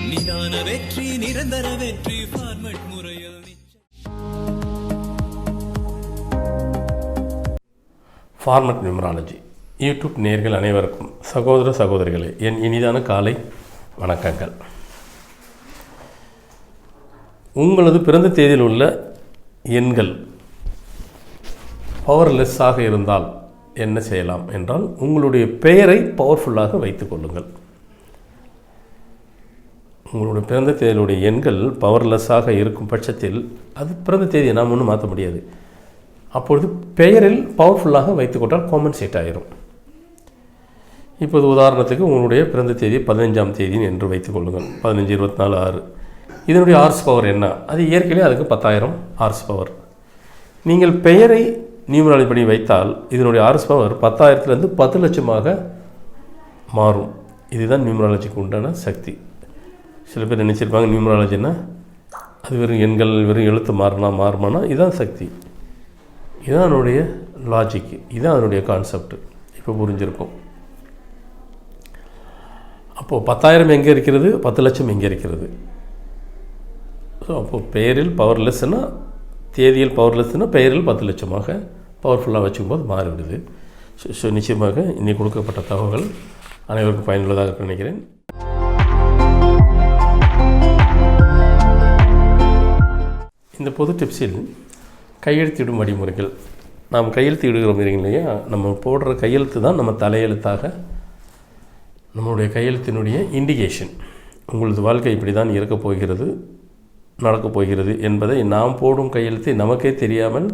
நிதான வெற்றி நிரந்தர வெற்றி ஃபார்மட் முறையில். ஃபார்மட் நியூமராலஜி யூடியூப் நேயர்கள் அனைவருக்கும் சகோதர சகோதரிகளே என் இனிதான காலை வணக்கங்கள். உங்களது பிறந்த தேதியில் உள்ள எண்கள் பவர்லெஸ்ஸாக இருந்தால் என்ன செய்யலாம் என்றால், உங்களுடைய பெயரை பவர்ஃபுல்லாக வைத்துக் கொள்ளுங்கள். உங்களுடைய பிறந்த தேதியிலுடைய எண்கள் பவர்லெஸ்ஸாக இருக்கும் பட்சத்தில் அது பிறந்த தேதியை நாம் ஒன்றும் மாற்ற முடியாது. அப்பொழுது பெயரில் பவர்ஃபுல்லாக வைத்துக்கொண்டால் காம்பன்சேட் ஆகிரும். இப்போது உதாரணத்துக்கு உங்களுடைய பிறந்த தேதி 15ஆம் தேதி என்று வைத்துக் கொள்ளுங்கள். 15, 24, 6. இதனுடைய ஆர்ஸ் பவர் என்ன? அது இயற்கையிலே அதுக்கு 10,000 ஆர்ஸ் பவர். நீங்கள் பெயரை நியூமராலஜி படி வைத்தால் இதனுடைய ஆர்ஸ் பவர் 10,000லேருந்து 10 லட்சமாக மாறும். இதுதான் நியூமராலஜிக்கு உண்டான சக்தி. சில பேர் நினச்சிருப்பாங்க நியூமராலஜின்னா அது வெறும் எண்கள், வெறும் எழுத்து மாறுமானா இதுதான் சக்தி. இதுதான் அதனுடைய லாஜிக்கு, இதுதான் அதனுடைய கான்செப்ட். இப்போ புரிஞ்சிருக்கும். அப்போது 10,000 எங்கே இருக்கிறது, 10 லட்சம் எங்கே இருக்கிறது? ஸோ அப்போது பெயரில் பவர்லெஸ்னா, தேதியில் பவர்லெஸ்னா பெயரில் 10 லட்சமாக பவர்ஃபுல்லாக வச்சுக்கும்போது மாறிவிடுது. ஸோ நிச்சயமாக இன்னைக்கு கொடுக்கப்பட்ட தகவல்கள் அனைவருக்கும் பயனுள்ளதாக இருக்குன்னு நினைக்கிறேன். இந்த பொது டிப்ஸில் கையெழுத்திடும் வழிமுறைகள். நாம் கையெழுத்து இடுகிறோம் இல்லையா, நம்ம போடுற கையெழுத்து தான் நம்ம தலையெழுத்தாக, நம்மளுடைய கையெழுத்தினுடைய இண்டிகேஷன். உங்களது வாழ்க்கை இப்படி தான் இருக்கப் போகிறது, நடக்கப் போகிறது என்பதை நாம் போடும் கையெழுத்தை நமக்கே தெரியாமல்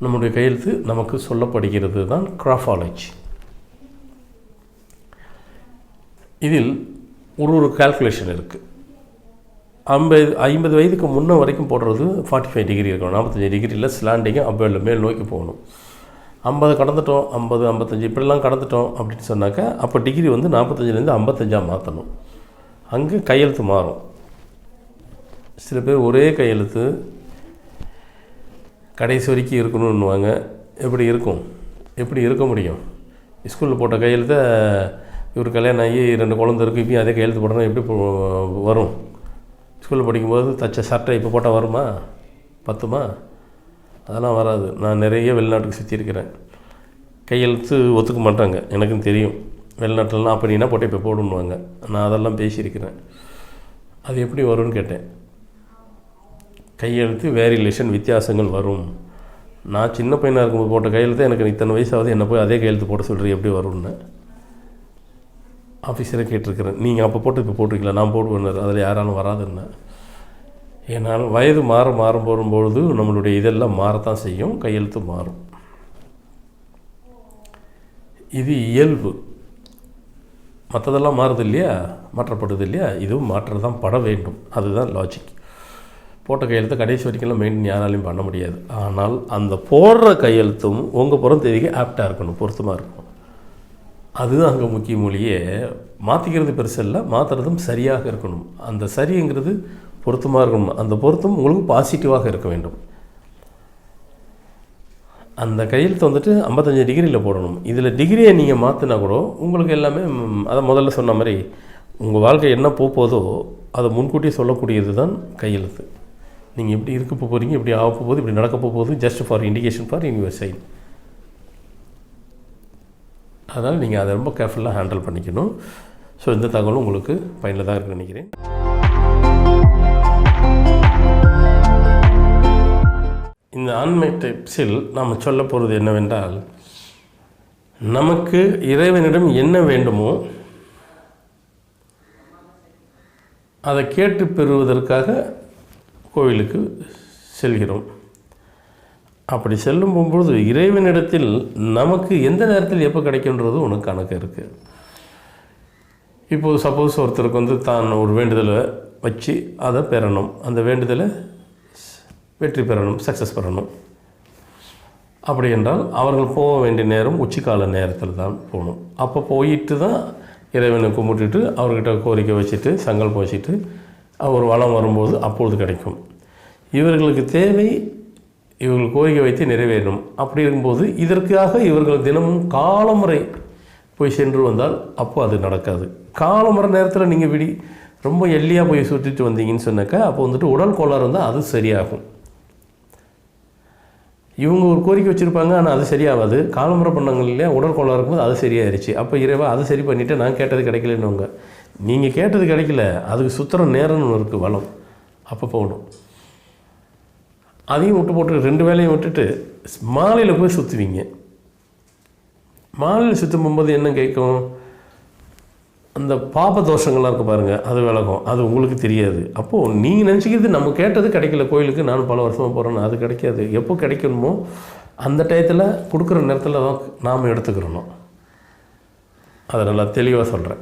நம்முடைய கையெழுத்து நமக்கு சொல்லப்படுகிறது தான் கிராஃபாலஜி. இதில் ஒரு கால்குலேஷன் இருக்குது. 50 வயதுக்கு முன்னே வரைக்கும் போடுறது 45 டிகிரி இருக்கணும். 45 டிகிரியில் ஸ்லாண்டிங்காக அப்போ மேல் நோக்கி போகணும். 50 கடந்துட்டோம், 50, 55 இப்படிலாம் கடந்துட்டோம் அப்படின்னு சொன்னாக்கா அப்போ டிகிரி வந்து 45லேருந்து 55 மாற்றணும். அங்கே கையெழுத்து மாறும். சில பேர் ஒரே கையெழுத்து கடைசி வரைக்கும் இருக்கணும்னுவாங்க. எப்படி இருக்கும்? எப்படி இருக்க முடியும்? ஸ்கூலில் போட்ட கையெழுத்தை இவர் கல்யாணம் ஆகி 2 குழந்தை இருக்குது, இப்பயும் அதே கையெழுத்து போடணும், எப்படி வரும்? ஸ்கூலில் படிக்கும்போது தச்ச சட்டை இப்போ போட்டால் வருமா? பத்துமா? அதெல்லாம் வராது. நான் நிறைய வெளிநாட்டுக்கு சுற்றியிருக்கிறேன். கையெழுத்து ஒத்துக்க மாட்டாங்க, எனக்கும் தெரியும். வெளிநாட்டிலலாம் அப்படின்னா போட்டு இப்போ போடணுவாங்க. நான் அதெல்லாம் பேசியிருக்கிறேன். அது எப்படி வரும்னு கேட்டேன். கையெழுத்து வேரியேஷன், வித்தியாசங்கள் வரும். நான் சின்ன பையனாக இருக்கும்போது போட்ட கையெழுத்து எனக்கு இத்தனை வயசாவது என்ன போய் அதே கையெழுத்து போட சொல்கிறீ, எப்படி வரும்னு ஆஃபீஸரை கேட்டிருக்கிறேன். நீங்கள் அப்போ போட்டு இப்போ போட்டிருக்கீங்களா? நான் போடுவேன். அதில் யாராலும் வராதுன்னு. ஏன்னால் வயது மாறும் போகும்பொழுது நம்மளுடைய இதெல்லாம் மாறத்தான் செய்யும், கையெழுத்து மாறும். இது இயல்பு. மற்றதெல்லாம் மாறுது இல்லையா, மாற்றப்படுது இல்லையா, இதுவும் மாற்றதான் பட வேண்டும். அதுதான் லாஜிக். போட்ட கையெழுத்து கடைசி வரைக்கும்லாம் மெயின்டைன் யாராலையும் பண்ண முடியாது. ஆனால் அந்த போடுற கையெழுத்தும் உங்கள் பிறந்த தேதிக்கு ஆப்டாக இருக்கணும், பொருத்தமாக இருக்கணும். அதுதான் அங்கே முக்கிய மொழியே. மாற்றிக்கிறது பெருசு இல்லை, மாற்றுறதும் சரியாக இருக்கணும். அந்த சரிங்கிறது பொருத்தமாக இருக்கணும். அந்த பொருத்தம் உங்களுக்கு பாசிட்டிவாக இருக்க வேண்டும். அந்த கையெழுத்து வந்துட்டு 55 டிகிரியில் போடணும். இதில் டிகிரியை நீங்கள் மாற்றினா கூட உங்களுக்கு எல்லாமே அதை முதல்ல சொன்ன மாதிரி உங்கள் வாழ்க்கை என்ன போதோ அதை முன்கூட்டியே சொல்லக்கூடியது தான் கையெழுத்து. நீங்கள் எப்படி இருக்க போகிறீங்க, இப்படி ஆக போகுது, இப்படி நடக்க போகுது, just for indication for in your sign. அதனால் நீங்கள் அதை ரொம்ப கேர்ஃபுல்லாக ஹேண்டில் பண்ணிக்கணும். ஸோ இந்த தகவலும் உங்களுக்கு பயனுள்ளதாக இருக்குன்னு நினைக்கிறேன். இந்த ஆன்மீக டிப்ஸில் நாம் சொல்ல போகிறது என்னவென்றால், நமக்கு இறைவனிடம் என்ன வேண்டுமோ அதை கேட்டு பெறுவதற்காக கோவிலுக்கு செல்கிறோம். அப்படி செல்லும் போகும்போது இறைவனிடத்தில் நமக்கு எந்த நேரத்தில் எப்போ கிடைக்கின்றது ஒன்று கணக்கு இருக்குது. இப்போது சப்போஸ் ஒருத்தருக்கு வந்து தான் ஒரு வேண்டுதலை வச்சு அதை பெறணும், அந்த வேண்டுதலை வெற்றி பெறணும், சக்ஸஸ் பெறணும். அப்படி என்றால் அவர்கள் போக வேண்டிய நேரம் உச்சிக்கால நேரத்தில் தான் போகணும். அப்போ போயிட்டு தான் இறைவனை கும்பிட்டுட்டு அவர்கிட்ட கோரிக்கை வச்சுட்டு சங்கல்பம் வச்சுட்டு ஒரு வளம் வரும்போது அப்பொழுது கிடைக்கும். இவர்களுக்கு தேவை இவர்கள் கோரிக்கை வைத்து நிறைவேறும். அப்படி இருக்கும்போது இதற்காக இவர்கள் தினமும் காலமுறை போய் சென்று வந்தால் அப்போ அது நடக்காது. காலம்பர நேரத்தில் நீங்கள் ரொம்ப எள்ளியாக போய் சுற்றிட்டு வந்தீங்கன்னு சொன்னாக்கா அப்போ வந்துட்டு உடல் கோளாறு இருந்தால் அது சரியாகும். இவங்க ஒரு கோரிக்கை வச்சுருப்பாங்க, ஆனால் அது சரியாகாது. காலம்பர பண்ணாங்க இல்லையா, உடல் கோளாறு இருக்கும்போது அது சரியாயிருச்சு. அப்போ இறைவா அதை சரி பண்ணிவிட்டு நான் கேட்டது கிடைக்கலன்னுவாங்க. நீங்கள் கேட்டது கிடைக்கல, அதுக்கு சுற்றுற நேரம்னு ஒன்று இருக்குது, வளம். அப்போ போகணும். அதையும் விட்டு போட்டு 2 வேலையும் விட்டுட்டு மாலையில் போய் சுற்றுவீங்க. மாலையில் சுற்றும் போகும்போது என்ன கேட்கும், அந்த பாப தோஷங்கள்லாம் இருக்குது பாருங்கள், அது விலகும். அது உங்களுக்கு தெரியாது. அப்போது நீங்கள் நினச்சிக்கிறது நம்ம கேட்டது கிடைக்கல, கோயிலுக்கு நானும் பல வருஷமாக போகிறேன்னு, அது கிடைக்காது. எப்போ கிடைக்கணுமோ அந்த டயத்தில் கொடுக்குற நேரத்தில் தான் நாம் எடுத்துக்கிறணும். அதை நல்லா தெளிவாக சொல்கிறேன்.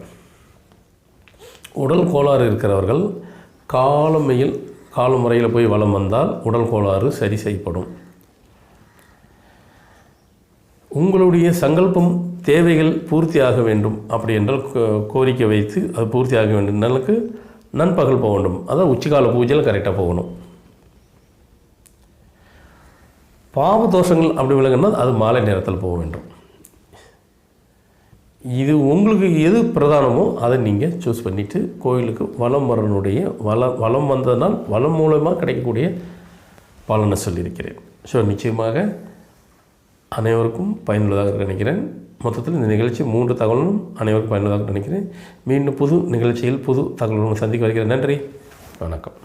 உடல் கோளாறு இருக்கிறவர்கள் காலமுறையில் போய் வலம் வந்தால் உடல் கோளாறு சரி செய்யப்படும். உங்களுடைய சங்கல்பம் தேவைகள் பூர்த்தியாக வேண்டும் அப்படி என்றால் கோரிக்கை வைத்து அது பூர்த்தியாக வேண்டும். நாளுக்கு நண்பகல் போக வேண்டும். அதான் உச்சிக்கால பூஜையில் கரெக்டாக போகணும். பாவ தோஷங்கள் அப்படி விலகுனா அது மாலை நேரத்தில் போக வேண்டும். இது உங்களுக்கு எது பிரதானமோ அதை நீங்கள் சூஸ் பண்ணிவிட்டு கோயிலுக்கு வலம் வரனுடைய வலம் வந்ததனால் வலம் மூலமாக கிடைக்கக்கூடிய பலனை சொல்லியிருக்கிறேன். ஸோ நிச்சயமாக அனைவருக்கும் பயனுள்ளதாக நினைக்கிறேன். மொத்தத்தில் இந்த நிகழ்ச்சி 3 தகவலும் அனைவருக்கும் பயனுள்ளதாக நினைக்கிறேன். மீண்டும் புது நிகழ்ச்சியில் புது தகவல்களும் சந்திக்க வருகிறேன். நன்றி, வணக்கம்.